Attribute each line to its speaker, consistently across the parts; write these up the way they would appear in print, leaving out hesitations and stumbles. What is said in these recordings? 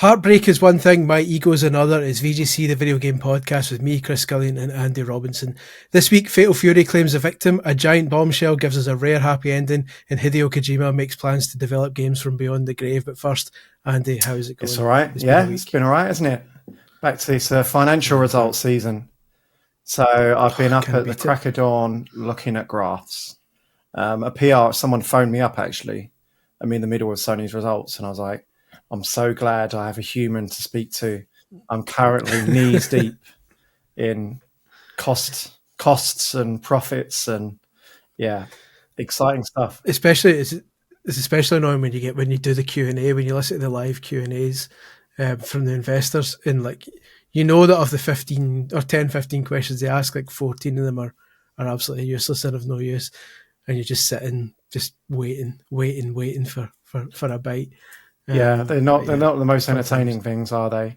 Speaker 1: Heartbreak is one thing, my ego is another. It's VGC, the video game podcast with me, Chris Scullion and Andy Robinson. This week, Fatal Fury claims a victim, a giant bombshell gives us a rare happy ending, and Hideo Kojima makes plans to develop games from beyond the grave. But first, Andy, how's it going?
Speaker 2: It's all right. It's been all right, isn't it? Back to this financial results season. So I've been up at the crack of dawn looking at graphs. Someone phoned me up actually. I'm in the middle of Sony's results, and I was like, I'm so glad I have a human to speak to. I'm currently knees deep in costs and profits, and exciting stuff.
Speaker 1: Especially it's especially annoying when you do the Q&A, when you listen to the live Q&As from the investors, and like that of the 15 or 10-15 questions they ask, like 14 of them are absolutely useless and of no use, and you're just sitting just waiting for a bite.
Speaker 2: They're not the most entertaining things, are they?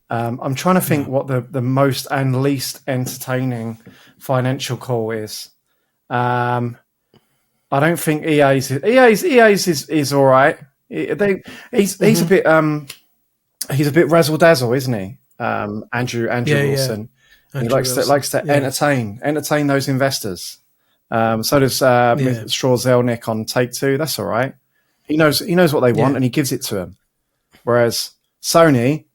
Speaker 2: I'm trying to think what the most and least entertaining financial call is. I don't think EA's is all right. He's a bit razzle dazzle, isn't he? Andrew Wilson. He likes to entertain those investors. So does Straw Zelnick on Take-Two. That's all right. He knows what they want, and he gives it to them. Whereas Sony,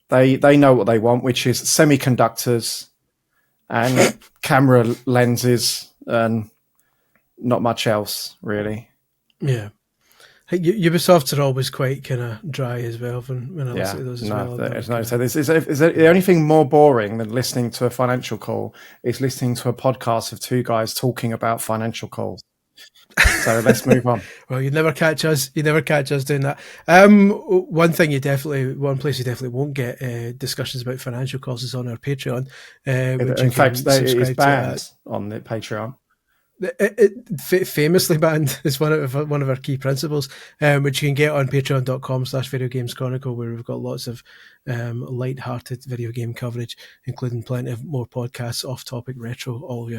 Speaker 2: they know what they want, which is semiconductors and camera lenses and not much else, really.
Speaker 1: Yeah. Ubisofts are always quite kind of dry as well when I listen to those as well.
Speaker 2: So the only thing more boring than listening to a financial call is listening to a podcast of two guys talking about financial calls. So let's move on.
Speaker 1: Well, you never catch us doing that. One place you definitely won't get discussions about financial calls is on our Patreon.
Speaker 2: In fact, it is banned on the Patreon.
Speaker 1: It famously banned is one of our key principles, which you can get on patreon.com/Video Games Chronicle, where we've got lots of light-hearted video game coverage, including plenty of more podcasts, off-topic, retro, all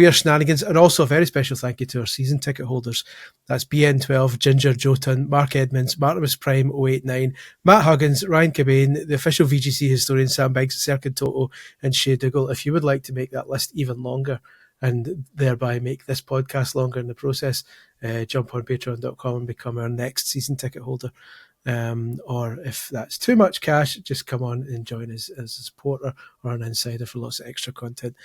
Speaker 1: your shenanigans. And also a very special thank you to our season ticket holders. That's BN12, Ginger, Jotun, Mark Edmonds, Martimus Prime 089, Matt Huggins, Ryan Cabane, the official VGC historian Sam Biggs, Serkin Toto, and Shay Dougal. If you would like to make that list even longer, and thereby make this podcast longer in the process, jump on patreon.com and become our next season ticket holder. Or if that's too much cash, just come on and join us as a supporter or an insider for lots of extra content.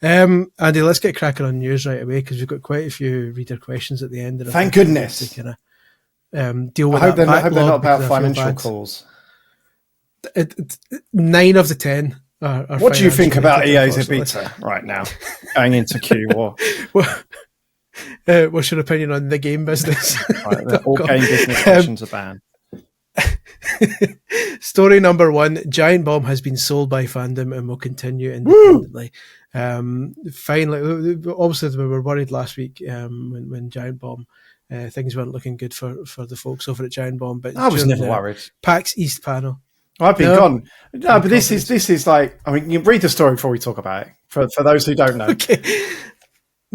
Speaker 1: Andy, let's get cracking on news right away, because we've got quite a few reader questions at the end.
Speaker 2: Thank goodness.
Speaker 1: To kind of, deal with
Speaker 2: I hope they're not about financial
Speaker 1: bad
Speaker 2: calls.
Speaker 1: 9 of the 10.
Speaker 2: What do you think about EA's Ibiza right now, going into Q?
Speaker 1: What's your opinion on the game business?
Speaker 2: All game business questions are banned.
Speaker 1: Story number 1: Giant Bomb has been sold by fandom and will continue independently. Finally, obviously we were worried last week when Giant Bomb, things weren't looking good for the folks over at Giant Bomb. But
Speaker 2: I was never worried.
Speaker 1: PAX East panel.
Speaker 2: I've been gone. No, but this is like, I mean, you read the story before we talk about it, for those who don't know.
Speaker 1: Okay.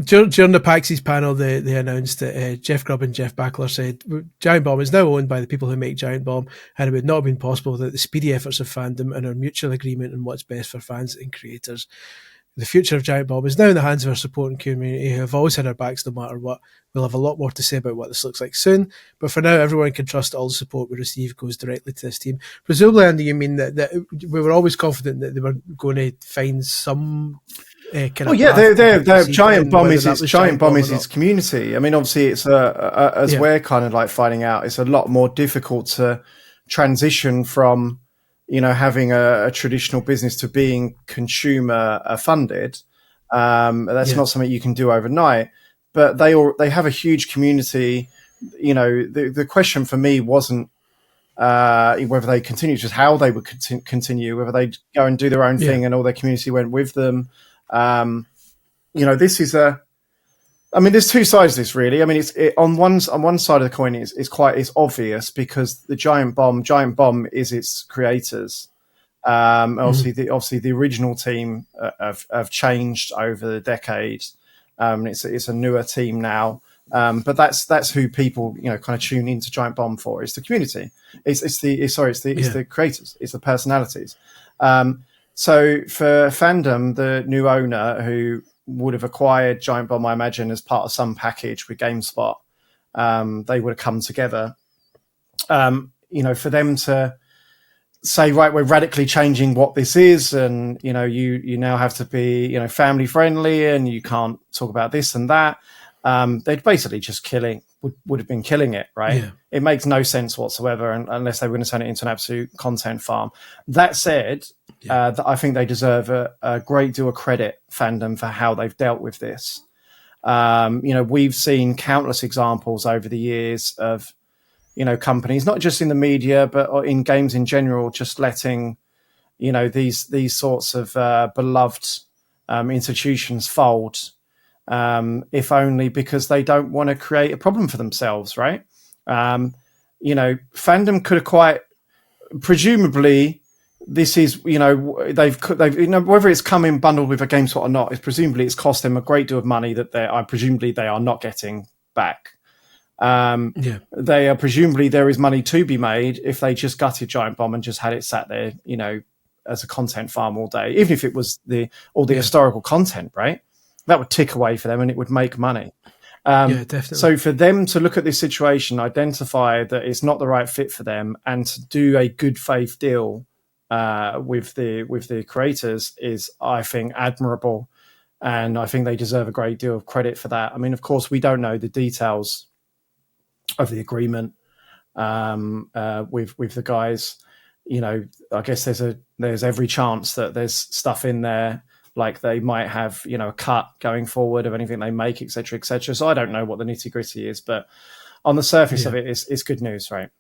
Speaker 1: During the PAX East panel, they announced that Jeff Grubb and Jeff Backler said Giant Bomb is now owned by the people who make Giant Bomb, and it would not have been possible without the speedy efforts of fandom and our mutual agreement on what's best for fans and creators. The future of Giant Bomb is now in the hands of our supporting community, who have always had our backs no matter what. We'll have a lot more to say about what this looks like soon, but for now, everyone can trust all the support we receive goes directly to this team. Presumably, Andy, you mean that we were always confident that they were going to find some kind of...
Speaker 2: they're Giant Bomb is its community. I mean, obviously, it's as we're kind of like finding out, it's a lot more difficult to transition from having a traditional business to being consumer funded. That's not something you can do overnight, but they have a huge community. The question for me wasn't whether they continue, just how they would continue, whether they go and do their own thing and all their community went with them. This is there's two sides to this, really. I mean, on one side of the coin, it's obvious because the Giant Bomb is its creators. Obviously, the original team have changed over the decades. It's a newer team now. But that's who people kind of tune into Giant Bomb for. It's the community. It's the creators. It's the personalities. So for Fandom, the new owner who would have acquired Giant Bomb, I imagine, as part of some package with GameSpot, they would have come together. For them to say, right, we're radically changing what this is, and you now have to be family friendly, and you can't talk about this and that. They'd basically just would have been killing it, right? Yeah. It makes no sense whatsoever, unless they were going to turn it into an absolute content farm. That said, I think they deserve a great deal of credit, Fandom, for how they've dealt with this. We've seen countless examples over the years of companies, not just in the media but in games in general, just letting these sorts of beloved institutions fold, if only because they don't want to create a problem for themselves, right? Fandom could have quite presumably, this is they've whether it's coming bundled with a GameSpot or not, it's presumably it's cost them a great deal of money that they are not getting back. They are presumably there is money to be made if they just gutted Giant Bomb and just had it sat there, as a content farm all day, even if it was all the historical content, right? That would tick away for them and it would make money.
Speaker 1: Definitely.
Speaker 2: So for them to look at this situation, identify that it's not the right fit for them, and to do a good faith deal with the creators is, I think, admirable, and I think they deserve a great deal of credit for that. I mean, of course, we don't know the details of the agreement with the guys. I guess there's every chance that there's stuff in there, like they might have a cut going forward of anything they make, etc., etc. So I don't know what the nitty gritty is, but on the surface of it, it's good news, right?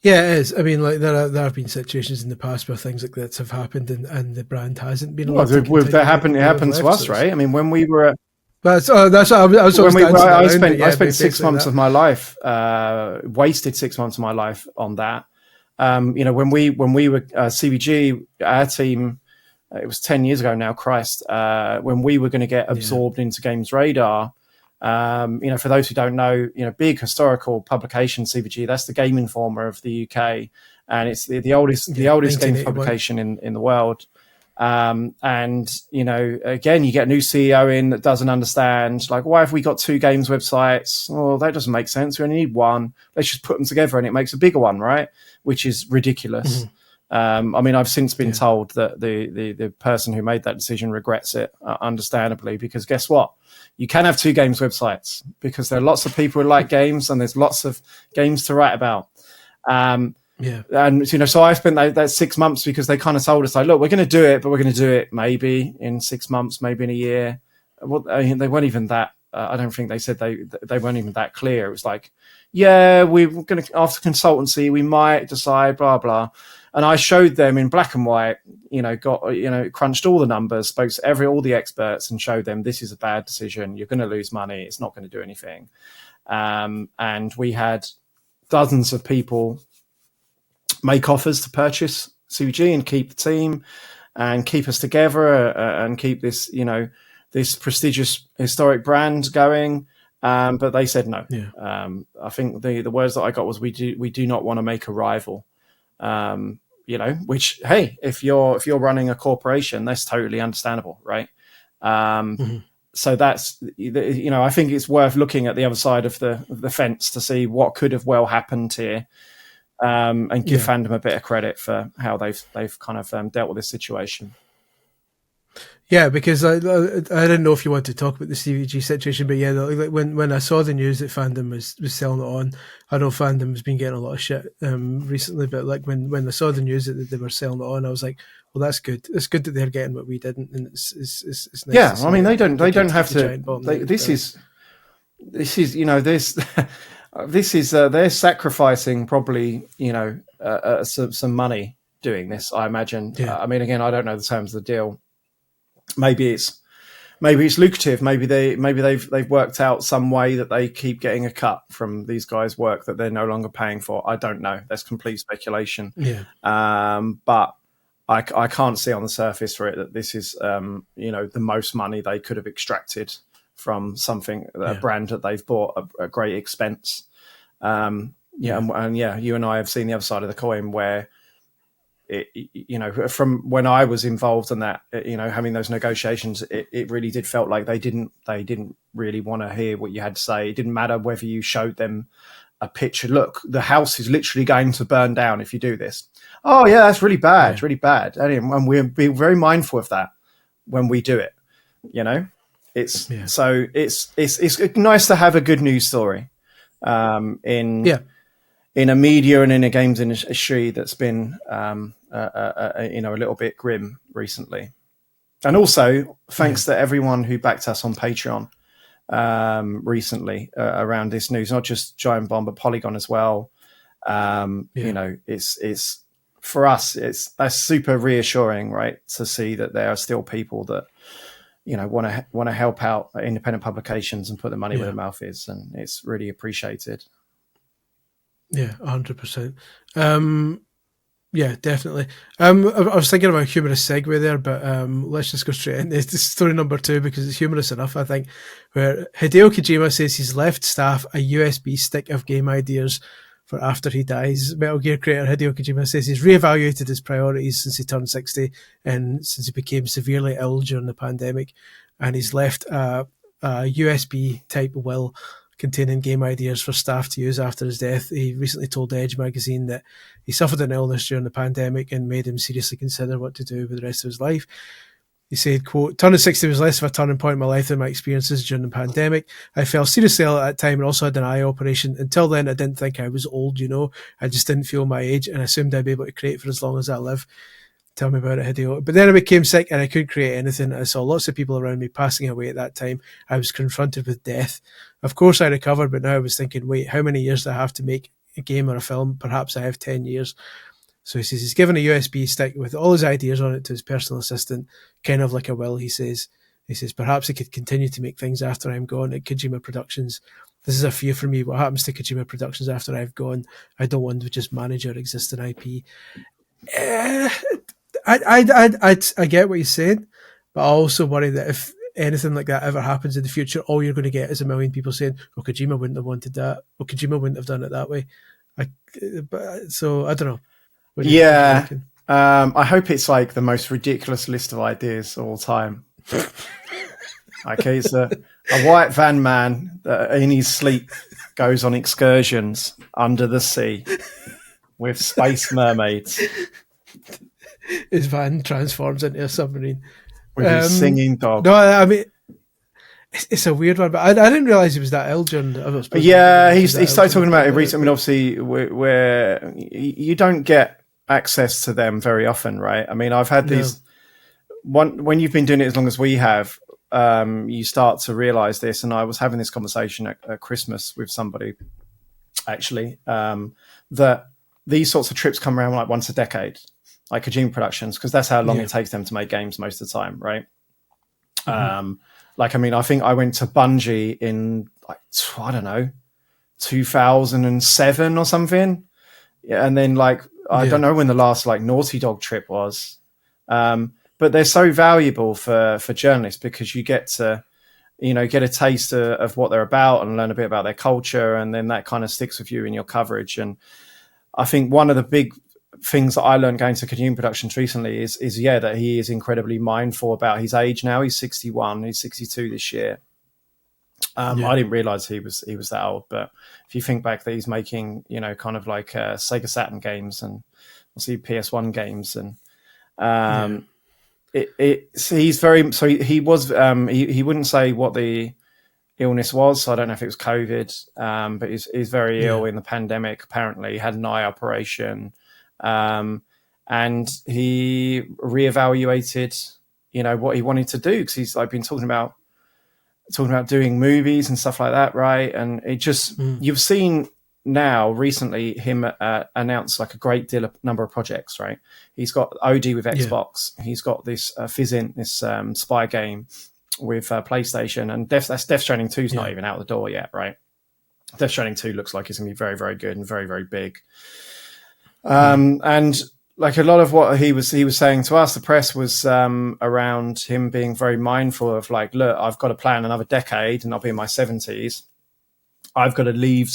Speaker 1: Yeah, it is. I mean, like there have been situations in the past where things like that have happened, and the brand hasn't been.
Speaker 2: Well, that happened. It happened to us, right? I mean, when we were.
Speaker 1: That's what I was.
Speaker 2: I spent 6 months of my life, wasted 6 months of my life on that. When we were CVG, our team, it was 10 years ago now. Christ, when we were going to get absorbed into Games Radar. For those who don't know, big historical publication, CVG. That's the Game Informer of the UK, and it's the oldest games publication in the world. And again, you get a new CEO in that doesn't understand, like, why have we got 2 games websites? Oh, that doesn't make sense. We only need one. Let's just put them together and it makes a bigger one, right? Which is ridiculous. Mm-hmm. I mean, I've since been told that the person who made that decision regrets it, understandably, because guess what? You can have 2 games websites because there are lots of people who like games and there's lots of games to write about. And so I spent that 6 months because they kind of told us, like, look, we're going to do it, but we're going to do it maybe in 6 months, maybe in a year. Well, they weren't even that. I don't think they said they weren't even that clear. It was like, we're going to, after consultancy, we might decide, blah blah. And I showed them in black and white, crunched all the numbers, spoke to all the experts, and showed them this is a bad decision. You're going to lose money. It's not going to do anything. And we had dozens of people make offers to purchase CVG and keep the team and keep us together and keep this, this prestigious historic brand going. But they said no. Yeah. I think the words that I got was, we do not want to make a rival. Which, hey, if you're running a corporation, that's totally understandable, right? So that's, I think it's worth looking at the other side of the fence to see what could have well happened here, and give Fandom a bit of credit for how they've kind of dealt with this situation.
Speaker 1: Yeah, because I didn't know if you wanted to talk about the CVG situation, but like when I saw the news that Fandom was selling it on, I know Fandom has been getting a lot of shit recently, but like when I saw the news that they were selling it on, I was like, well, that's good. It's good that they're getting what we didn't, and it's nice.
Speaker 2: Yeah, I mean, they don't have to. This is they're sacrificing probably some money doing this, I imagine. Yeah. I mean, again, I don't know the terms of the deal. Maybe it's lucrative. Maybe they've worked out some way that they keep getting a cut from these guys' work that they're no longer paying for. I don't know. That's complete speculation. Yeah. But I can't see on the surface for it that this is the most money they could have extracted from something, a brand that they've bought at great expense. And you and I have seen the other side of the coin where, from when I was involved in that, having those negotiations, it really did felt like they didn't really want to hear what you had to say. It didn't matter whether you showed them a picture. Look, the house is literally going to burn down if you do this. Oh yeah, that's really bad. It's really bad. And we're being very mindful of that when we do it. It's nice to have a good news story in a media and in a games industry that's been a little bit grim recently. And also thanks to everyone who backed us on Patreon recently around this news, not just Giant Bomb but Polygon as well. It's for us, that's super reassuring, right, to see that there are still people that want to help out independent publications and put the money where their mouth is, and it's really appreciated.
Speaker 1: Yeah, 100%. Yeah, definitely. I was thinking about a humorous segue there, but let's just go straight into story number 2 because it's humorous enough, I think, where Hideo Kojima says he's left staff a USB stick of game ideas for after he dies. Metal Gear creator Hideo Kojima says he's reevaluated his priorities since he turned 60 and since he became severely ill during the pandemic, and he's left a USB type will containing game ideas for staff to use after his death. He recently told Edge magazine that he suffered an illness during the pandemic and made him seriously consider what to do with the rest of his life. He said, quote, "Turning 60 was less of a turning point in my life than my experiences during the pandemic. I fell seriously ill at that time and also had an eye operation. Until then, I didn't think I was old, I just didn't feel my age and assumed I'd be able to create for as long as I live. Tell me about it, Hideo. But then I became sick and I couldn't create anything. I saw lots of people around me passing away at that time. I was confronted with death. Of course I recovered, but now I was thinking, wait, how many years do I have to make a game or a film? Perhaps I have 10 years. So he says he's given a USB stick with all his ideas on it to his personal assistant, kind of like a will, he says. He says, perhaps he could continue to make things after I'm gone at Kojima Productions. This is a fear for me. What happens to Kojima Productions after I've gone? I don't want to just manage our existing IP. I get what he's saying, but I also worry that if anything like that ever happens in the future, all you're going to get is a million people saying, "Oh, Kojima wouldn't have wanted that. Oh, Kojima wouldn't have done it that way." So I don't know.
Speaker 2: I hope it's like the most ridiculous list of ideas of all time. Okay, it's a white van man that in his sleep goes on excursions under the sea with space mermaids.
Speaker 1: His van transforms into a submarine
Speaker 2: with his singing dog.
Speaker 1: No, I mean it's a weird one, but I didn't realize he was that ill during.
Speaker 2: He started talking about it recently. I mean, obviously, where you don't get access to them very often, right? I mean, I've had these. When you've been doing it as long as we have, you start to realize this. And I was having this conversation at Christmas with somebody, actually, that these sorts of trips come around like once a decade. Like Kojima Productions, because that's how long it takes them to make games most of the time, right? I mean, I think I went to Bungie in, I don't know, 2007 or something. Yeah, and then, I don't know when the last, Naughty Dog trip was. But they're so valuable for journalists because you get to, get a taste of what they're about and learn a bit about their culture, and then that kind of sticks with you in your coverage. And I think one of the big things that I learned going to Kojima Productions recently is that he is incredibly mindful about his age now. He's 61, he's 62 this year. I didn't realize he was that old, but if you think back that he's making, kind of like Sega Saturn games and obviously PS1 games, and he's very, so he was, he wouldn't say what the illness was. So I don't know if it was COVID, but he's very ill in the pandemic. Apparently he had an eye operation. And he reevaluated, what he wanted to do, because he's been talking about doing movies and stuff like that, right? And it just you've seen now recently him announce a great number of projects, right? He's got OD with Xbox, he's got this Fizzint, this spy game with PlayStation, and Death Stranding 2 is not even out the door yet, right? Death Stranding 2 looks like it's gonna be very, very good and very, very big. And like a lot of what he was saying to us, the press was around him being very mindful of like, look, I've got to plan another decade, and I'll be in my 70s. I've got to leave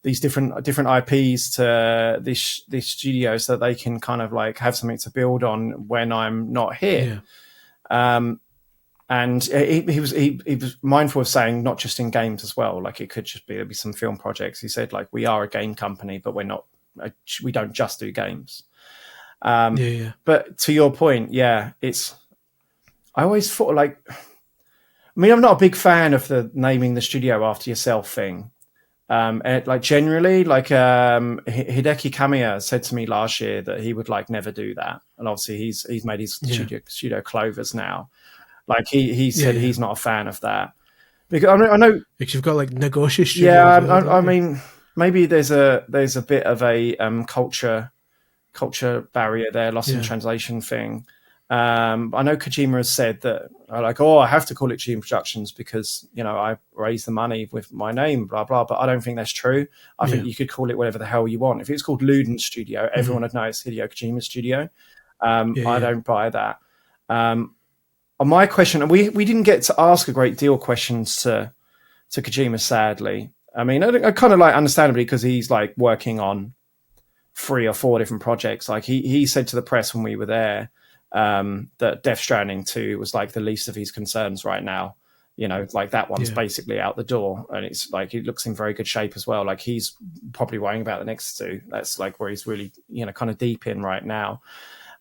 Speaker 2: these different IPs to this studio so that they can kind of like have something to build on when I'm not here. Yeah. And he was mindful of saying not just in games as well. Like it could just be, there'll be some film projects. He said like, we are a game company, but we don't just do games. But to your point, I always thought like, I mean, I'm not a big fan of the naming the studio after yourself thing. And like generally, like Hideki Kamiya said to me last year that he would like never do that, and obviously he's made his studio Clovers now. Like he said he's not a fan of that because I know
Speaker 1: because you've got like Nagoshi Studio.
Speaker 2: Yeah, I mean maybe there's a bit of a culture barrier there, lost in translation thing. I know Kojima has said that, like, I have to call it Kojima Productions because, you know, I raised the money with my name, blah, blah. But I don't think that's true. I think you could call it whatever the hell you want. If it's called Luden Studio, everyone would know it's Hideo Kojima Studio. I don't buy that. On my question, and we didn't get to ask a great deal of questions to Kojima, sadly. I mean, I kind of like, understandably, because he's like working on 3 or 4 different projects. Like he said to the press when we were there, that Death Stranding 2 was like the least of his concerns right now. You know, like that one's basically out the door, and it's like it looks in very good shape as well. Like he's probably worrying about the next 2. That's like where he's really, you know, kind of deep in right now.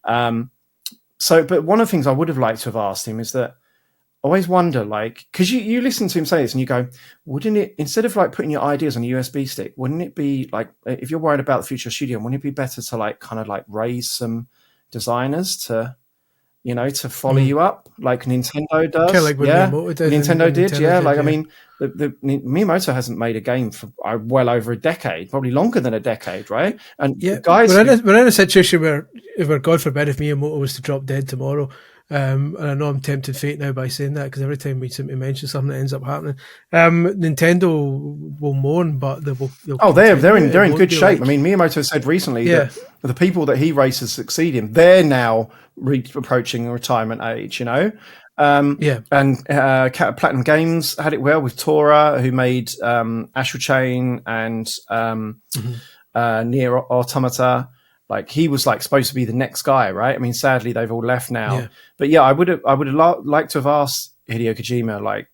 Speaker 2: But one of the things I would have liked to have asked him is that I always wonder, like, because you listen to him say this and you go, wouldn't it, instead of like putting your ideas on a USB stick, wouldn't it be like, if you're worried about the future of studio, wouldn't it be better to like kind of like raise some designers to, you know, to follow you up like Nintendo does?
Speaker 1: Kind of like what Miyamoto did.
Speaker 2: Nintendo did. I mean, the Miyamoto hasn't made a game for well over a decade, probably longer than a decade, right? And guys,
Speaker 1: we're in a situation where, God forbid, if Miyamoto was to drop dead tomorrow, and I know I'm tempted fate now by saying that because every time we seem to mention something that ends up happening, Nintendo will mourn, but they're in good shape. Like, I
Speaker 2: mean, Miyamoto said recently that the people that he races succeed him, they're now approaching retirement age, you know. And Platinum Games had it well with Tora, who made Astral Chain and Nier Automata. Like he was like supposed to be the next guy, right? I mean, sadly they've all left now. Yeah. But I would have liked to have asked Hideo Kojima, like,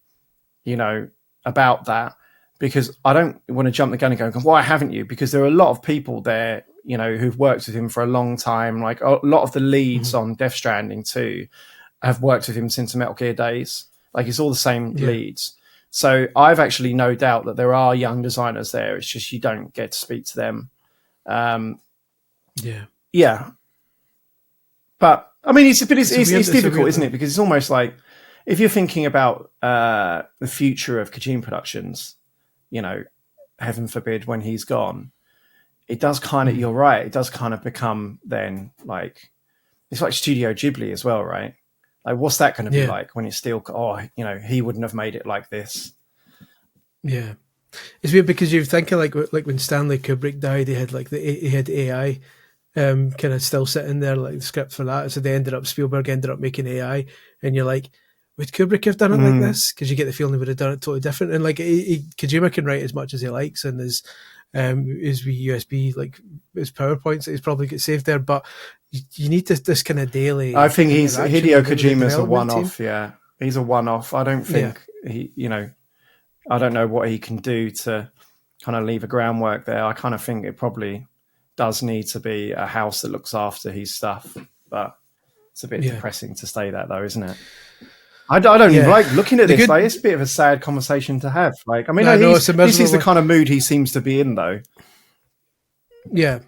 Speaker 2: you know, about that, because I don't want to jump the gun and go, why haven't you? Because there are a lot of people there, you know, who've worked with him for a long time. Like a lot of the leads on Death Stranding 2 have worked with him since the Metal Gear days. Like it's all the same leads. So I've actually no doubt that there are young designers there. It's just you don't get to speak to them. But I mean, it's difficult, isn't it? Because it's almost like if you're thinking about the future of Kojima Productions, you know, heaven forbid when he's gone, it does kind of, you're right, it does kind of become then like, it's like Studio Ghibli as well, right? Like, what's that going to be like when it's still, you know, he wouldn't have made it like this.
Speaker 1: Yeah. It's weird because you're thinking like when Stanley Kubrick died, he had AI kind of still sitting there, like the script for that. So Spielberg ended up making AI, and you're like, would Kubrick have done it like this? Because you get the feeling he would have done it totally different. And like Kojima can write as much as he likes, and his USB, like his PowerPoints that he's probably got saved there. But you need this kind of daily.
Speaker 2: I think Hideo Kojima's a one-off. Team. Yeah, he's a one-off. I don't think he, you know, I don't know what he can do to kind of leave a groundwork there. I kind of think it probably does need to be a house that looks after his stuff, but it's a bit depressing to say that, though, isn't it? I don't even like looking at this. Like, it's a bit of a sad conversation to have. Like, I mean, this is the kind of mood he seems to be in, though.
Speaker 1: Yeah.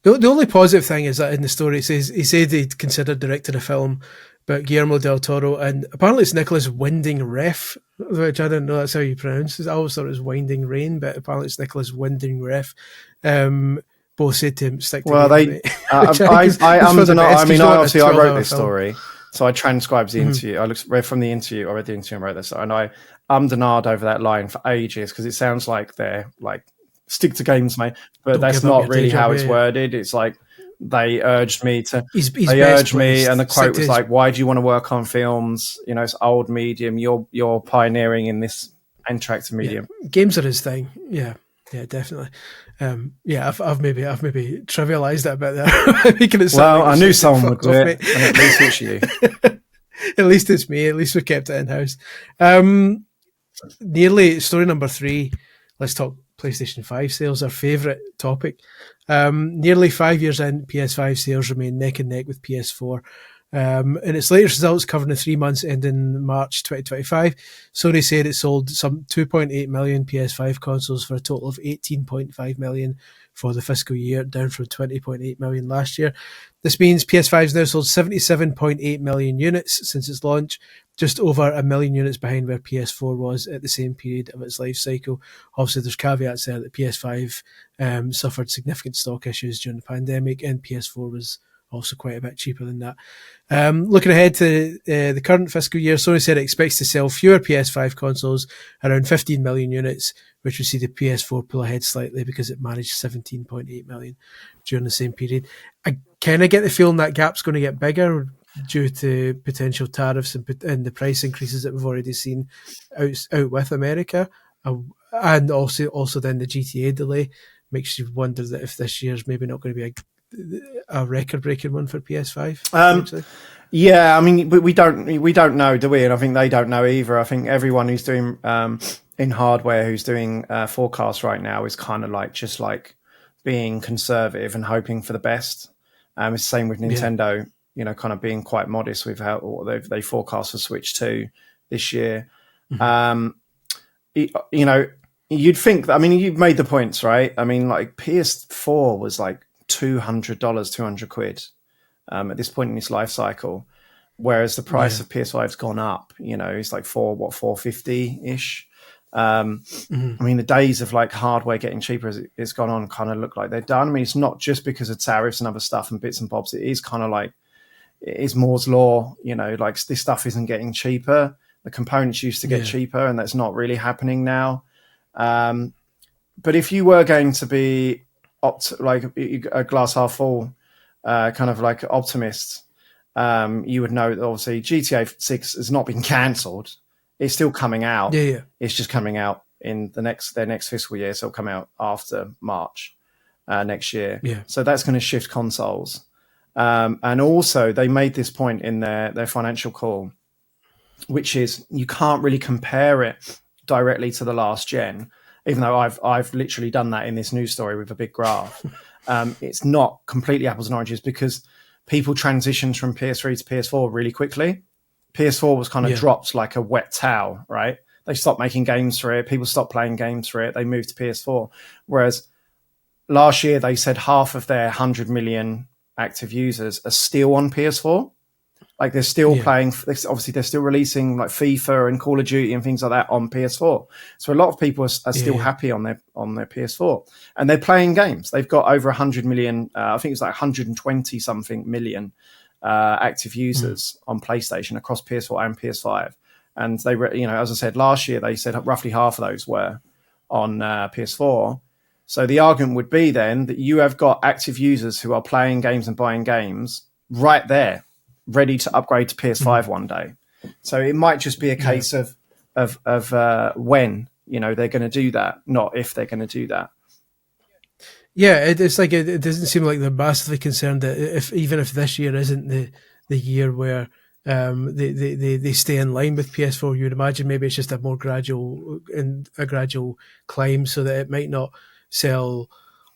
Speaker 1: The only positive thing is that in the story he said he'd considered directing a film about Guillermo del Toro, and apparently it's Nicholas Winding Refn, which I didn't know that's how you pronounce it. I always thought it was Winding Rain, but apparently it's Nicholas Winding Refn. Both said to him, stick together.
Speaker 2: Well, I wrote this story, so I transcribed the interview. I read from the interview, I read the interview and wrote this, and I and ahed over that line for ages because it sounds like they're like, stick to games, mate, but that's not really how it's worded. It's like, they urged me to.
Speaker 1: He's
Speaker 2: they urged me, and the quote was
Speaker 1: his...
Speaker 2: like, "Why do you want to work on films? You know, it's old medium. You're pioneering in this interactive medium."
Speaker 1: Yeah. Games are his thing. Yeah, definitely. I've maybe trivialized it a bit there. Making it
Speaker 2: well, like I knew someone would do it, and at least it's you.
Speaker 1: At least it's me. At least we kept it in house. Nearly story number 3. Let's talk PlayStation 5 sales, our favourite topic. Nearly 5 years in, PS5 sales remain neck and neck with PS4. In its latest results covering the 3 months ending March 2025, Sony said it sold some 2.8 million PS5 consoles for a total of 18.5 million for the fiscal year, down from 20.8 million last year. This means PS5's now sold 77.8 million units since its launch, just over a million units behind where PS4 was at the same period of its life cycle. Obviously, there's caveats there that PS5 suffered significant stock issues during the pandemic, and PS4 was also quite a bit cheaper than that. Looking ahead to the current fiscal year, Sony said it expects to sell fewer PS5 consoles, around 15 million units, which will see the PS4 pull ahead slightly because it managed 17.8 million during the same period. I kind of get the feeling that gap's going to get bigger due to potential tariffs and the price increases that we've already seen out with America, and also then the GTA delay makes you wonder that if this year's maybe not going to be a record-breaking one for PS5.
Speaker 2: Yeah, I mean, we don't know, do we? And I think they don't know either. I think everyone who's doing in hardware who's doing forecasts right now is kind of like just like being conservative and hoping for the best. It's the same with Nintendo, you know, kind of being quite modest with how they forecast for Switch 2 this year. Mm-hmm. You know, you'd think that, I mean, you've made the points, right? I mean, like PS4 was like $200, 200 quid at this point in its life cycle, whereas the price of PS5's gone up. You know, it's like $450-ish. I mean, the days of like hardware getting cheaper as it's gone on kind of look like they're done. I mean, it's not just because of tariffs and other stuff and bits and bobs. It is kind of like, it is Moore's law, you know, like this stuff isn't getting cheaper. The components used to get cheaper, and that's not really happening now. But if you were going to be like a glass half full kind of like optimist, you would know that obviously GTA 6 has not been cancelled. It's still coming out. It's just coming out in their next fiscal year, so it'll come out after March next year. So that's going to shift consoles. And also they made this point in their financial call, which is you can't really compare it directly to the last gen, even though I've literally done that in this news story with a big graph. It's not completely apples and oranges because people transitioned from PS3 to PS4 really quickly. PS4 was kind of dropped like a wet towel, right? They stopped making games for it. People stopped playing games for it. They moved to PS4. Whereas last year they said half of their 100 million active users are still on PS4. Like they're still playing, obviously they're still releasing like FIFA and Call of Duty and things like that on PS4. So a lot of people are still happy on their PS4, and they're playing games. They've got over 100 million, I think it's like 120 something million active users on PlayStation across PS4 and PS5. And they, you know, as I said, last year they said roughly half of those were on PS4. So the argument would be then that you have got active users who are playing games and buying games right there, ready to upgrade to PS5 one day. So it might just be a case of when, you know, they're going to do that, not if they're going to do that.
Speaker 1: Yeah, it's like it doesn't seem like they're massively concerned that even if this year isn't the year where they stay in line with PS4, you would imagine maybe it's just a more gradual climb, so that it might not sell.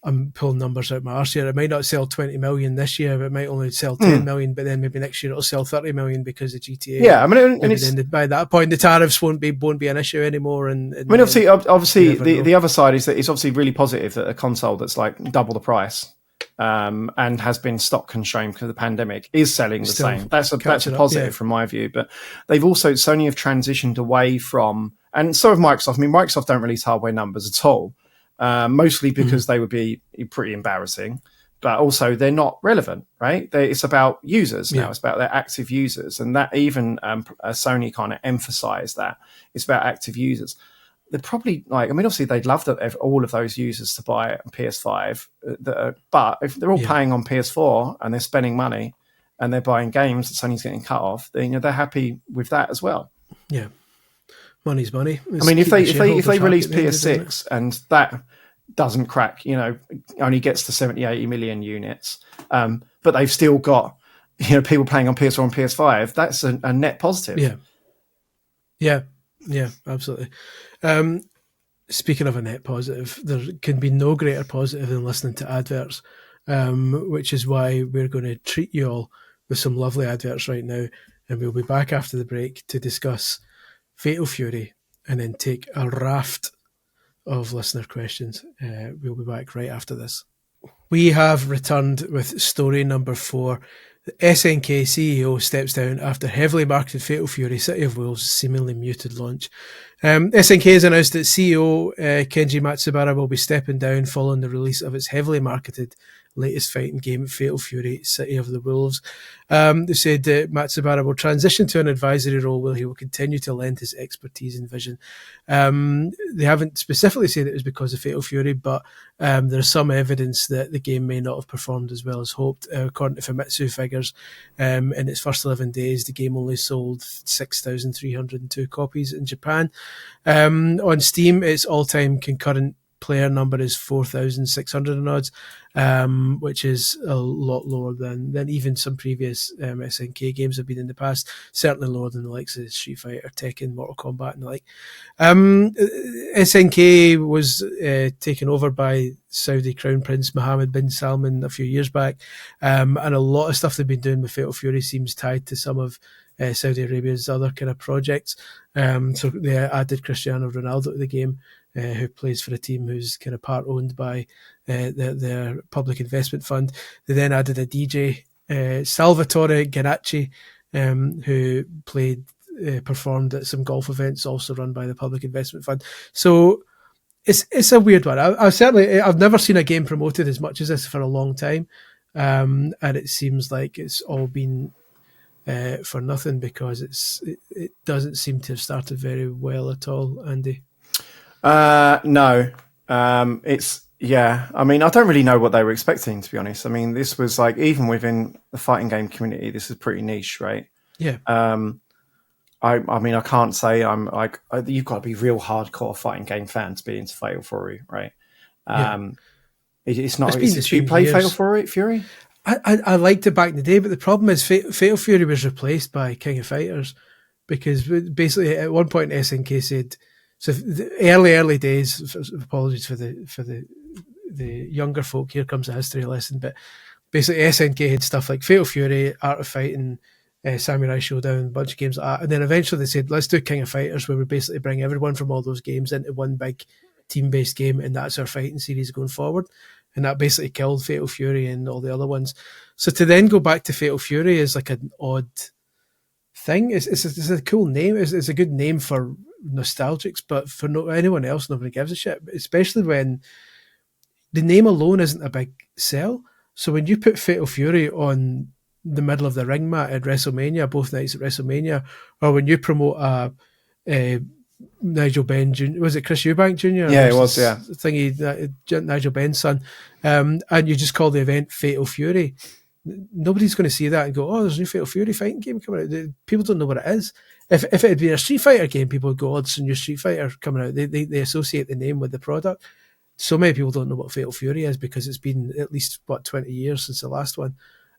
Speaker 1: I'm pulling numbers out my arse here. It might not sell 20 million this year, but it might only sell 10 million, but then maybe next year it'll sell 30 million because of GTA.
Speaker 2: Yeah, I mean, and
Speaker 1: then by that point, the tariffs won't be an issue anymore. And
Speaker 2: I mean, obviously, the other side is that it's obviously really positive that a console that's like double the price and has been stock constrained because of the pandemic is selling the same. That's a positive from my view. But Sony have transitioned away from, and so have Microsoft. I mean, Microsoft don't release hardware numbers at all. Mostly because they would be pretty embarrassing, but also they're not relevant, right? It's about users now. It's about their active users, and that even Sony kind of emphasized that it's about active users. they're probably like, I mean, obviously they'd love all of those users to buy it on PS5, but if they're all playing on PS4 and they're spending money and they're buying games that Sony's getting cut off, then they're happy with that as well.
Speaker 1: Yeah, money's money.
Speaker 2: I mean, if they release PS6 and that doesn't crack, only gets to 70, 80 million units, but they've still got people playing on PS4 and PS5, that's a net positive.
Speaker 1: Yeah, absolutely. Speaking of a net positive, there can be no greater positive than listening to adverts, which is why we're going to treat you all with some lovely adverts right now, and we'll be back after the break to discuss Fatal Fury and then take a raft of listener questions. We'll be back right after this. We have returned with story number 4. The SNK CEO steps down after heavily marketed Fatal Fury City of Wolves' seemingly muted launch. SNK has announced that CEO Kenji Matsubara will be stepping down following the release of its heavily marketed latest fighting game, Fatal Fury City of the Wolves. They said that Matsubara will transition to an advisory role where he will continue to lend his expertise and vision. They haven't specifically said it was because of Fatal Fury, but there's some evidence that the game may not have performed as well as hoped. According to Famitsu figures, in its first 11 days, the game only sold 6,302 copies in Japan. On Steam, its all-time concurrent player number is 4,600 and odds, which is a lot lower than even some previous SNK games have been in the past. Certainly lower than the likes of Street Fighter, Tekken, Mortal Kombat, and the like. SNK was taken over by Saudi Crown Prince Mohammed bin Salman a few years back, and a lot of stuff they've been doing with Fatal Fury seems tied to some of Saudi Arabia's other kind of projects. So they added Cristiano Ronaldo to the game, who plays for a team who's kind of part owned by their public investment fund. They then added a DJ, Salvatore Ganacci, who performed at some golf events also run by the public investment fund. So it's a weird one. I've never seen a game promoted as much as this for a long time, and it seems like it's all been for nothing because it doesn't seem to have started very well at all, Andy.
Speaker 2: No. I mean, I don't really know what they were expecting, to be honest. I mean, this was like, even within the fighting game community, this is pretty niche, right?
Speaker 1: Yeah.
Speaker 2: I mean, I can't say I'm like, you've got to be real hardcore fighting game fan to be into Fatal Fury, right? It's not. Do you play Fatal Fury?
Speaker 1: I liked it back in the day, but the problem is Fatal Fury was replaced by King of Fighters because basically at one point SNK said, so the early days, apologies for the younger folk, here comes a history lesson, but basically SNK had stuff like Fatal Fury, Art of Fighting, Samurai Showdown, a bunch of games like that, and then eventually they said, let's do King of Fighters, where we basically bring everyone from all those games into one big team-based game, and that's our fighting series going forward. And that basically killed Fatal Fury and all the other ones. So to then go back to Fatal Fury is like an odd thing. It's a cool name. It's a good name for nostalgics, but for anyone else, nobody gives a shit. Especially when the name alone isn't a big sell. So when you put Fatal Fury on the middle of the ring mat at WrestleMania, both nights at WrestleMania, or when you promote a Nigel Benn Jr. Was it Chris Eubank Jr.?
Speaker 2: Yeah, it was, yeah.
Speaker 1: Nigel Benn's son. And you just call the event Fatal Fury. Nobody's going to see that and go, oh, there's a new Fatal Fury fighting game coming out. People don't know what it is. If it had been a Street Fighter game, people would go, oh, there's a new Street Fighter coming out. They associate the name with the product. So many people don't know what Fatal Fury is because it's been at least, 20 years since the last one.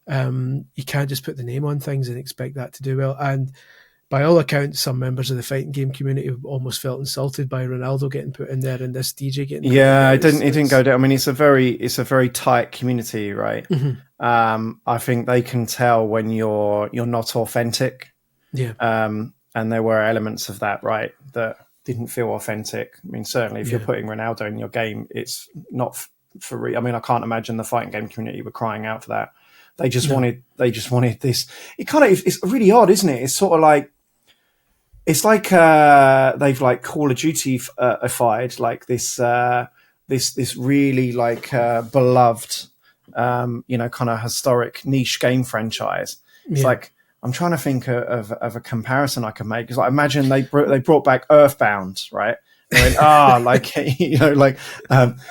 Speaker 1: You can't just put the name on things and expect that to do well. And by all accounts, some members of the fighting game community almost felt insulted by Ronaldo getting put in there and this DJ getting.
Speaker 2: Yeah, it didn't go down. I mean, it's a very tight community, right?
Speaker 1: Mm-hmm.
Speaker 2: I think they can tell when you're not authentic.
Speaker 1: Yeah.
Speaker 2: And there were elements of that, right, that didn't feel authentic. I mean, certainly if you're putting Ronaldo in your game, it's not for real. I mean, I can't imagine the fighting game community were crying out for that. They just wanted this. It's really odd, isn't it? It's sort of like, it's like they've like Call of Duty-ified like this really like beloved, kind of historic niche game franchise. It's like, I'm trying to think of a comparison I can make. Because I imagine they brought back Earthbound, right? They went, like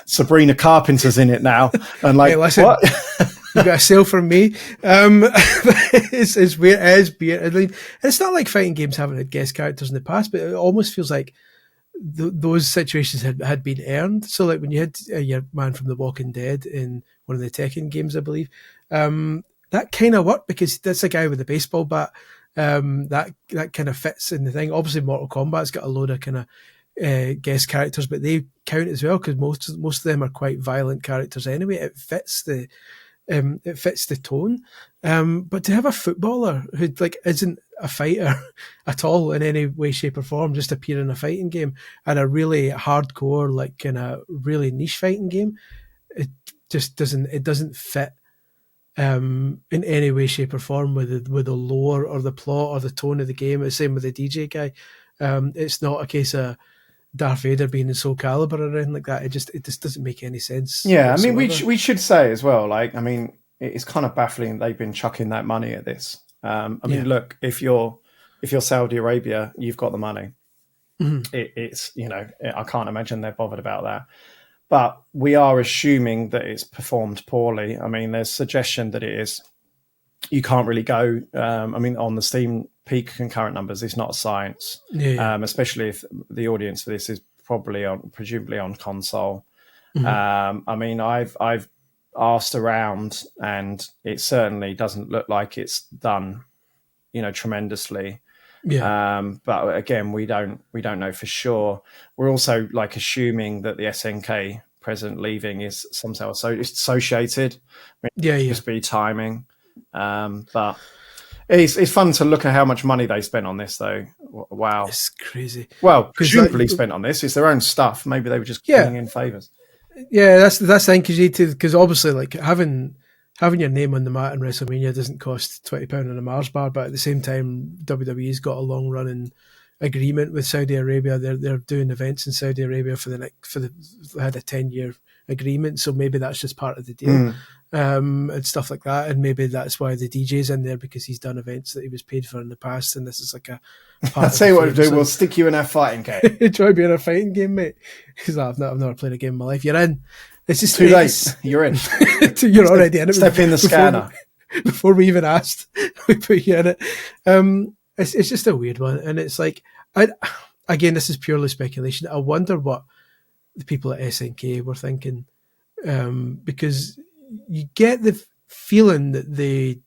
Speaker 2: Sabrina Carpenter's in it now, and like,
Speaker 1: hey, listen,
Speaker 2: what?
Speaker 1: You got a sale from me. It's weird. It is weird. I mean, it's not like fighting games haven't had guest characters in the past, but it almost feels like those situations had been earned. So, like when you had your man from The Walking Dead in one of the Tekken games, I believe, that kind of worked because that's a guy with a baseball bat. That kind of fits in the thing. Obviously, Mortal Kombat's got a load of kind of guest characters, but they count as well because most of them are quite violent characters anyway. It fits the tone. But to have a footballer who like isn't a fighter at all in any way, shape, or form, just appear in a fighting game and a really hardcore, like kind of really niche fighting game, it just doesn't fit in any way, shape, or form with the lore or the plot or the tone of the game. It's the same with the DJ guy. It's not a case of Darth Vader being in Soul Calibur or anything like that. It just doesn't make any sense.
Speaker 2: Yeah,
Speaker 1: whatsoever.
Speaker 2: I mean, we should say as well, like, I mean, it's kind of baffling they've been chucking that money at this. I mean, look, if you're Saudi Arabia, you've got the money. Mm-hmm. It's, I can't imagine they're bothered about that. But we are assuming that it's performed poorly. I mean, there's suggestion that it is. You can't really go. I mean, on the Steam peak concurrent numbers, it's not a science. Yeah. Especially if the audience for this is presumably on console. Mm-hmm. I mean, I've asked around, and it certainly doesn't look like it's done, tremendously. Yeah. But again, we don't know for sure. We're also like assuming that the SNK president leaving is somehow so it's associated. I mean, just be timing. But it's fun to look at how much money they spent on this, though. Wow,
Speaker 1: it's crazy.
Speaker 2: Well, presumably spent on this. It's their own stuff. Maybe they were just putting in favors.
Speaker 1: Yeah, that's the thing because obviously, like having your name on the mat in WrestleMania doesn't cost £20 on a Mars bar, but at the same time, WWE's got a long running agreement with Saudi Arabia. They're doing events in Saudi Arabia they had a 10-year agreement, so maybe that's just part of the deal. And stuff like that, and maybe that's why the DJ's in there because he's done events that he was paid for in the past, and this is like a part.
Speaker 2: I'll tell you what we'll do. We'll stick you in our fighting game.
Speaker 1: Try to be in a fighting game, mate. Because I've never played a game in my life. You're in. It's just
Speaker 2: too late. You're in.
Speaker 1: You're already in it.
Speaker 2: Step in the scanner.
Speaker 1: Before we even asked, we put you in it. It's just a weird one, and it's like again, this is purely speculation. I wonder what the people at SNK were thinking, because you get the feeling that they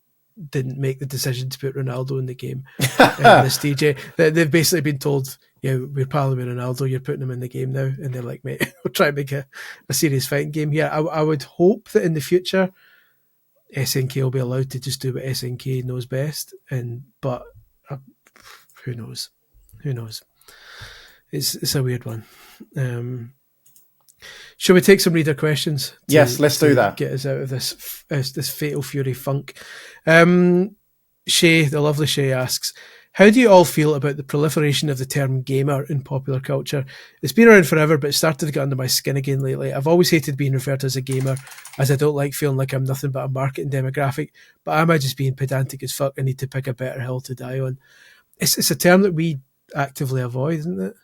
Speaker 1: didn't make the decision to put Ronaldo in the game. This DJ, they've basically been told, we're palling with Ronaldo, you're putting him in the game now, and they're like, mate, we'll try and make a serious fighting game here. I would hope that in the future SNK will be allowed to just do what SNK knows best, but who knows? It's a weird one. Shall we take some reader questions?
Speaker 2: Yes, let's do that.
Speaker 1: Get us out of this Fatal Fury funk. Shay, the lovely Shay, asks, how do you all feel about the proliferation of the term gamer in popular culture? It's been around forever, but it started to get under my skin again lately. I've always hated being referred to as a gamer, as I don't like feeling like I'm nothing but a marketing demographic, but am I just being pedantic as fuck? I need to pick a better hill to die on. It's a term that we actively avoid, isn't it?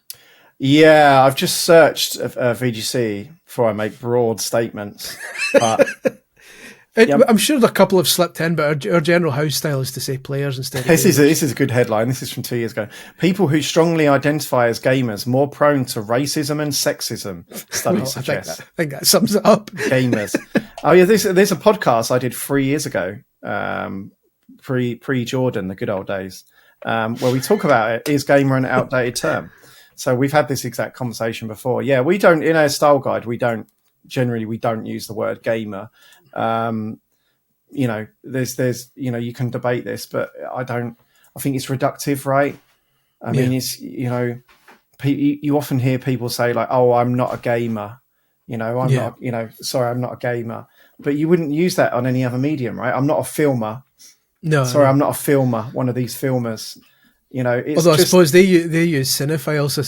Speaker 2: Yeah, I've just searched VGC before I make broad statements. But
Speaker 1: I'm sure a couple have slipped in, but our general house style is to say players instead.
Speaker 2: This is a good headline. This is from 2 years ago. People who strongly identify as gamers more prone to racism and sexism. Studies suggest.
Speaker 1: I think that sums it up.
Speaker 2: Gamers. Oh yeah, there's a podcast I did 3 years ago, pre Jordan, the good old days, where we talk about it. Is gamer an outdated term? So we've had this exact conversation before. Yeah, we don't, in our style guide, we don't use the word gamer. There's, you can debate this, but I think it's reductive, right? I mean, it's, you often hear people say like, oh, I'm not a gamer, I'm not a gamer, but you wouldn't use that on any other medium, right? I'm not a filmer. No, sorry, I'm not a filmer, one of these filmers. It's
Speaker 1: although I suppose they use cinephiles. I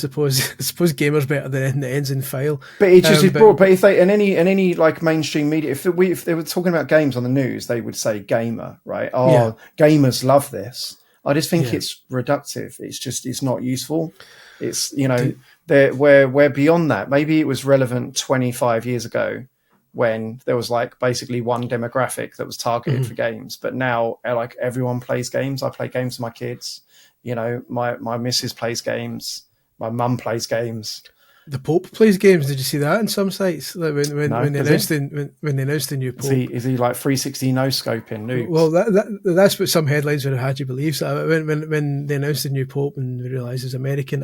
Speaker 1: suppose gamer's better than anything that ends in file.
Speaker 2: But it just is broad. But if they in any like mainstream media, if they were talking about games on the news, they would say gamer, right? Oh, gamers love this. I just think it's reductive. It's not useful. It's we're beyond that. Maybe it was relevant 25 years ago when there was like basically one demographic that was targeted for games, but now like everyone plays games. I play games with my kids. My missus plays games. My mum plays games.
Speaker 1: The Pope plays games. Did you see that in some sites? Like when they announced the new Pope,
Speaker 2: is he like 360 no scoping nukes?
Speaker 1: Well, that's what some headlines would have had you believe. So when they announced the new Pope and we realised it was American,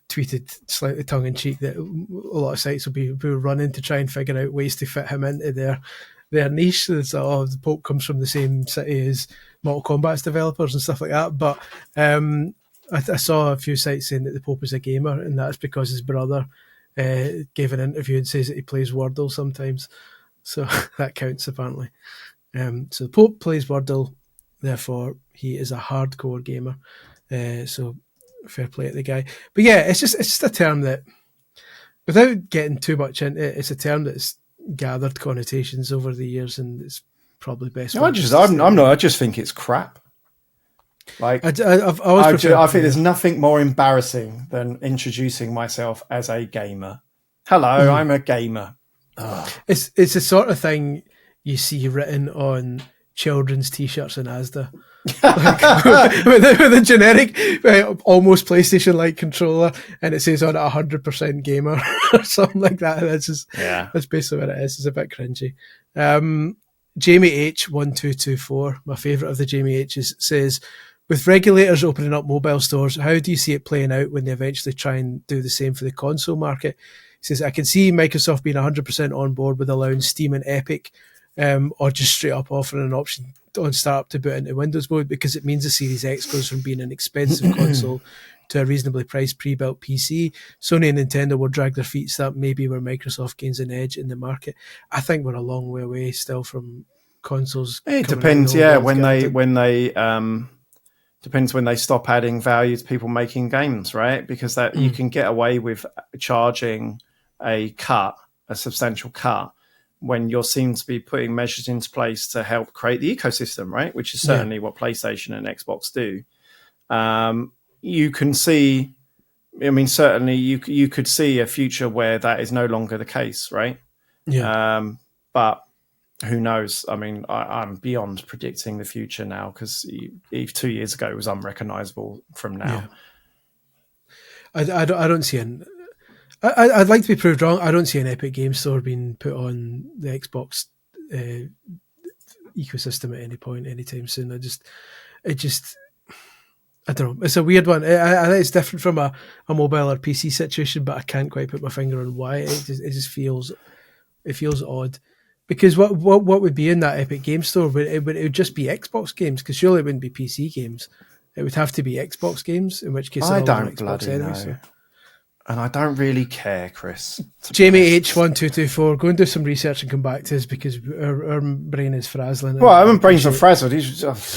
Speaker 1: tweeted slightly tongue in cheek that a lot of sites will be running to try and figure out ways to fit him into their niche. So the Pope comes from the same city as Mortal Kombat's developers and stuff like that. But I saw a few sites saying that the Pope is a gamer, and that's because his brother gave an interview and says that he plays Wordle sometimes. So that counts apparently. So the Pope plays Wordle, therefore he is a hardcore gamer. So fair play to the guy. But yeah, it's just a term that, without getting too much into it, it's a term that's gathered connotations over the years, and it's probably best.
Speaker 2: No, I just think it's crap. Like I think there's nothing more embarrassing than introducing myself as a gamer. Hello, I'm a gamer.
Speaker 1: It's the sort of thing you see written on children's T-shirts in Asda. with a generic, almost PlayStation-like controller, and it says on it 100% gamer or something like that. That's basically what it is. It's a bit cringy. Jamie H1224, my favourite of the Jamie H's, says, with regulators opening up mobile stores, how do you see it playing out when they eventually try and do the same for the console market? He says, I can see Microsoft being 100% on board with allowing Steam and Epic, or just straight up offering an option on startup to boot into Windows mode, because it means the Series X goes from being an expensive console to a reasonably priced pre-built PC. Sony and Nintendo will drag their feet, so that may be where Microsoft gains an edge in the market. I think we're a long way away still from consoles.
Speaker 2: It depends, depends when they stop adding value to people making games, right? Because that you can get away with charging a substantial cut, when you seem to be putting measures into place to help create the ecosystem, right? Which is certainly what PlayStation and Xbox do. You can see, certainly you could see a future where that is no longer the case, right?
Speaker 1: Yeah.
Speaker 2: But who knows? I'm beyond predicting the future now, because 2 years ago it was unrecognizable from now.
Speaker 1: Yeah. I don't see I'd like to be proved wrong. I don't see an Epic Games Store being put on the Xbox ecosystem at any point, anytime soon. I don't know. It's a weird one. I think it's different from a mobile or PC situation, but I can't quite put my finger on why. It just feels odd. Because what would be in that Epic Games Store? It would just be Xbox games, because surely it wouldn't be PC games. It would have to be Xbox games, in which case
Speaker 2: I don't bloody know. So. And I don't really care, Chris.
Speaker 1: Jamie H1224, go and do some research and come back to us, because our brain is frazzling.
Speaker 2: Well, my brain's not frazzled. Historically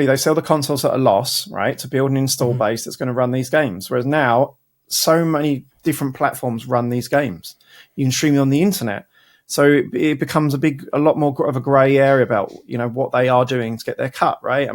Speaker 2: they sell the consoles at a loss, right, to build an install base that's going to run these games. Whereas now, so many different platforms run these games. You can stream them on the internet. So it becomes a lot more of a grey area about, what they are doing to get their cut, right?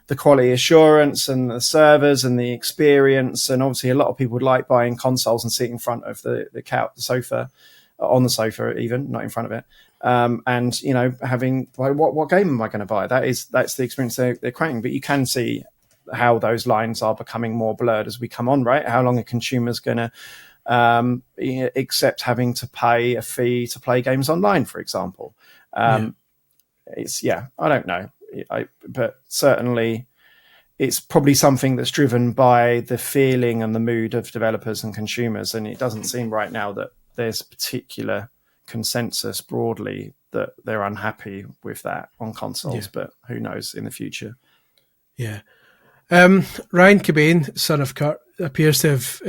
Speaker 2: The quality assurance and the servers and the experience, and obviously a lot of people would like buying consoles and sitting in front of the sofa, on the sofa even, not in front of it. And having, what game am I going to buy? That's the experience they're creating. But you can see how those lines are becoming more blurred as we come on, right? How long a consumer's going to except having to pay a fee to play games online, for example. I don't know. But certainly it's probably something that's driven by the feeling and the mood of developers and consumers. And it doesn't seem right now that there's particular consensus broadly that they're unhappy with that on consoles, but who knows in the future.
Speaker 1: Yeah. Ryan Cobain, son of Kurt, appears to have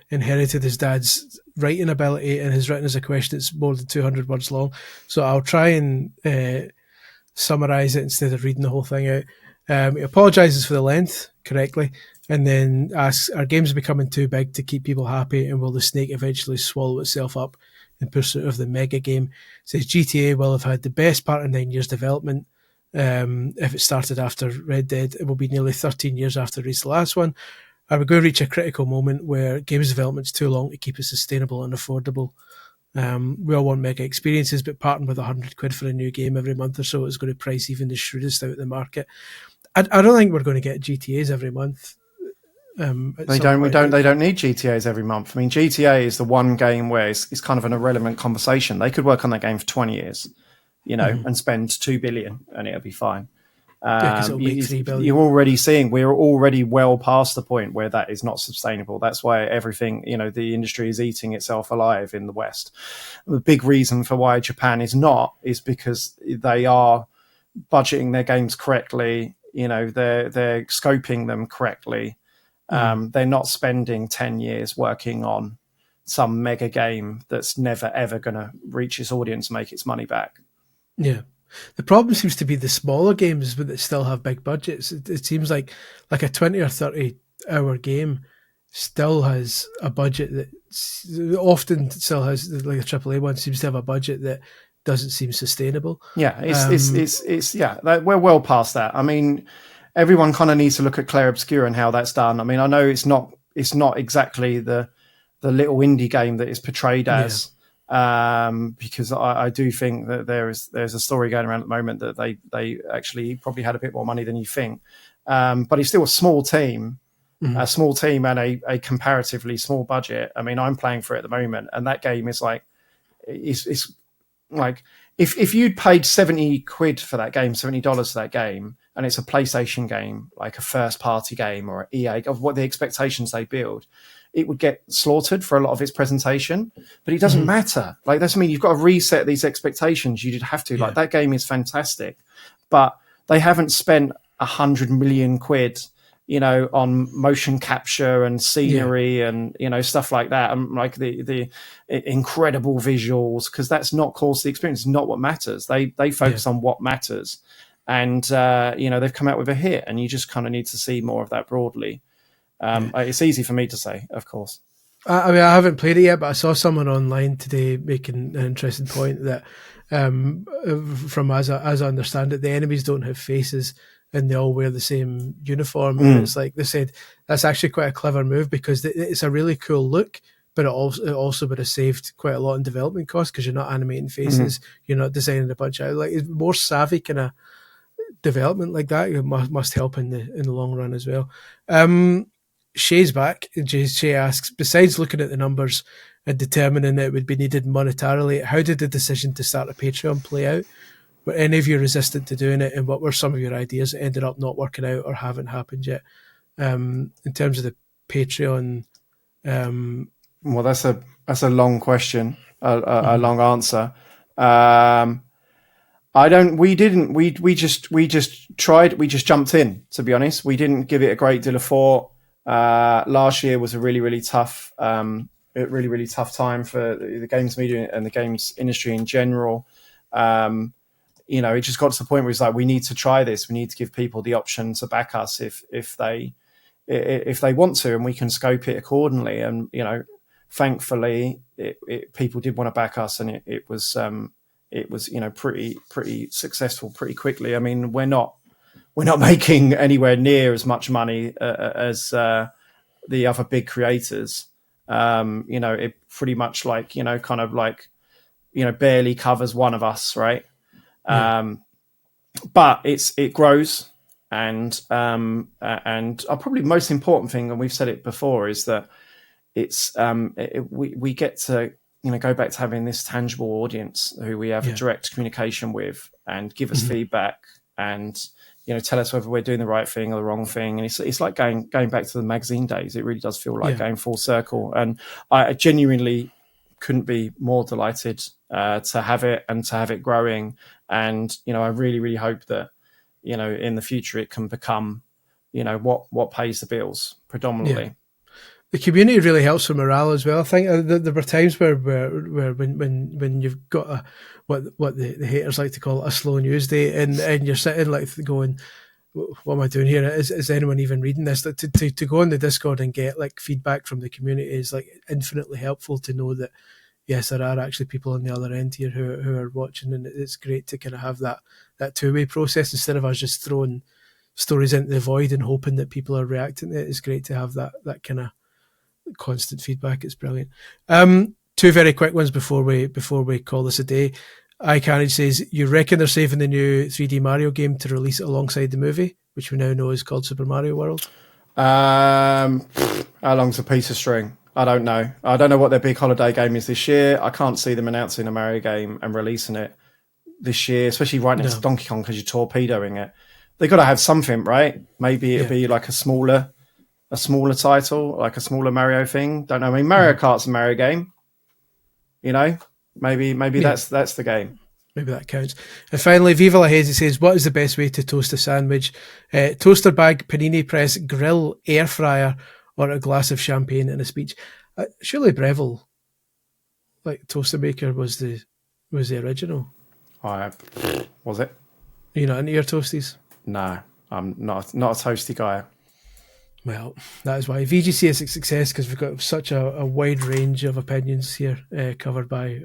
Speaker 1: inherited his dad's writing ability, and has written us a question that's more than 200 words long. So I'll try and summarise it instead of reading the whole thing out. He apologises for the length correctly, and then asks, are games becoming too big to keep people happy, and will the snake eventually swallow itself up in pursuit of the mega game? Says GTA will have had the best part of 9 years development. If it started after Red Dead, it will be nearly 13 years after it released the last one. are we going to reach a critical moment where games development's too long to keep it sustainable and affordable? We all want mega experiences, but parting with £100 for a new game every month or so is going to price even the shrewdest out of the market. I don't think we're going to get GTAs every month.
Speaker 2: They don't need GTAs every month. I mean, GTA is the one game where it's kind of an irrelevant conversation. They could work on that game for 20 years, and spend $2 billion and it'll be fine.
Speaker 1: It'll make $3 billion.
Speaker 2: You're already seeing we're already well past the point where that is not sustainable. That's why everything, the industry is eating itself alive in the West. The big reason for why Japan is not is because they are budgeting their games correctly. They're scoping them correctly. They're not spending 10 years working on some mega game that's never ever going to reach its audience and make its money back.
Speaker 1: Yeah. The problem seems to be the smaller games, but that still have big budgets. It seems like a 20 or 30 hour game still has a budget that often still has, like a AAA one, seems to have a budget that doesn't seem sustainable.
Speaker 2: Yeah, we're well past that. I mean, everyone kind of needs to look at Clair Obscur and how that's done. I mean, I know it's not exactly the little indie game that it's portrayed as. Because I do think that there's a story going around at the moment that they actually probably had a bit more money than you think, but it's still a small team, and a comparatively small budget. I mean, I'm playing for it at the moment, and that game is like, it's like if you'd paid £70 for that game, $70 for that game, and it's a PlayStation game, like a first party game or EA, of what the expectations they build, it would get slaughtered for a lot of its presentation, but it doesn't matter. Like, that's, I mean, you've got to reset these expectations. You did have to. Like, that game is fantastic, but they haven't spent £100 million, on motion capture and scenery and, stuff like that. And like the incredible visuals, because that's not course the experience. It's not what matters. They focus on what matters. And, they've come out with a hit, and you just kind of need to see more of that broadly. It's easy for me to say, of course.
Speaker 1: I mean, I haven't played it yet, but I saw someone online today making an interesting point that, from as I understand it, the enemies don't have faces and they all wear the same uniform. And it's like they said that's actually quite a clever move because it's a really cool look, but it also would have saved quite a lot in development costs because you're not animating faces, you're not designing a bunch of like more savvy kind of development like that. It must help in the long run as well. Shay's back. Shay asks, besides looking at the numbers and determining that it would be needed monetarily, how did the decision to start a Patreon play out? Were any of you resistant to doing it, and what were some of your ideas that ended up not working out or haven't happened yet? In terms of the Patreon,
Speaker 2: well, that's a long question, a long answer. We just tried. We just jumped in. To be honest, we didn't give it a great deal of thought. Last year was a really, really tough, really tough time for the games media and the games industry in general. It just got to the point where it's like, we need to try this. We need to give people the option to back us if they want to, and we can scope it accordingly. And thankfully, people did want to back us, and it was pretty successful pretty quickly. I mean, we're not making anywhere near as much money as the other big creators. It pretty much barely covers one of us, right? But it grows, and probably most important thing, and we've said it before, is that it's we get to go back to having this tangible audience who we have direct communication with and give us feedback and tell us whether we're doing the right thing or the wrong thing. And it's like going back to the magazine days. It really does feel like going full circle. And I genuinely couldn't be more delighted to have it and to have it growing. And, I really, really hope that, in the future it can become, what pays the bills predominantly.
Speaker 1: Yeah. The community really helps with morale as well. I think there were times where when you've got what the haters like to call a slow news day, and you're sitting like going, what am I doing here? Is anyone even reading this? To go on the Discord and get like feedback from the community is like infinitely helpful to know that yes, there are actually people on the other end here who are watching, and it's great to kind of have that two-way process instead of us just throwing stories into the void and hoping that people are reacting to it. It's great to have that kind of constant feedback. It's brilliant. Two very quick ones before we call this a day. iCarnage says, you reckon they're saving the new 3D Mario game to release it alongside the movie, which we now know is called Super Mario World?
Speaker 2: How long's a piece of string? I don't know. I don't know what their big holiday game is this year. I can't see them announcing a Mario game and releasing it this year, especially right next to Donkey Kong because you're torpedoing it. They've got to have something, right? Maybe it'll be like a smaller title, like a smaller Mario thing. Don't know. I mean, Mario Kart's a Mario game. You know, maybe that's the game.
Speaker 1: Maybe that counts. And finally, Viva La Hazy says, what is the best way to toast a sandwich? Toaster bag, panini press, grill, air fryer, or a glass of champagne and a speech? Surely Breville, like toaster maker, was the original.
Speaker 2: Was it?
Speaker 1: Are you not into your toasties?
Speaker 2: No, I'm not a toasty guy.
Speaker 1: Well, that is why VGC is a success, because we've got such a wide range of opinions here covered by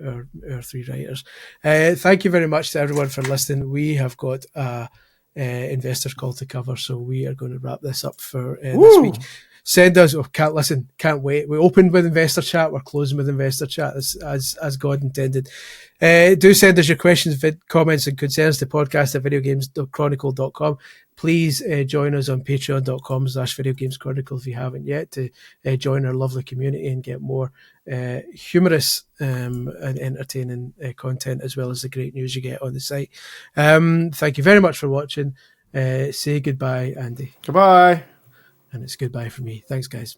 Speaker 1: our three writers. Thank you very much to everyone for listening. We have got a investors call to cover, so we are going to wrap this up for this week. Send us, can't wait. We opened with investor chat, we're closing with investor chat as God intended. Do send us your questions, comments and concerns to podcast@videogameschronicle.com. Please join us on patreon.com/videogameschronicle if you haven't yet, to join our lovely community and get more humorous and entertaining content, as well as the great news you get on the site. Thank you very much for watching. Say goodbye, Andy.
Speaker 2: Goodbye.
Speaker 1: And it's goodbye from me. Thanks, guys.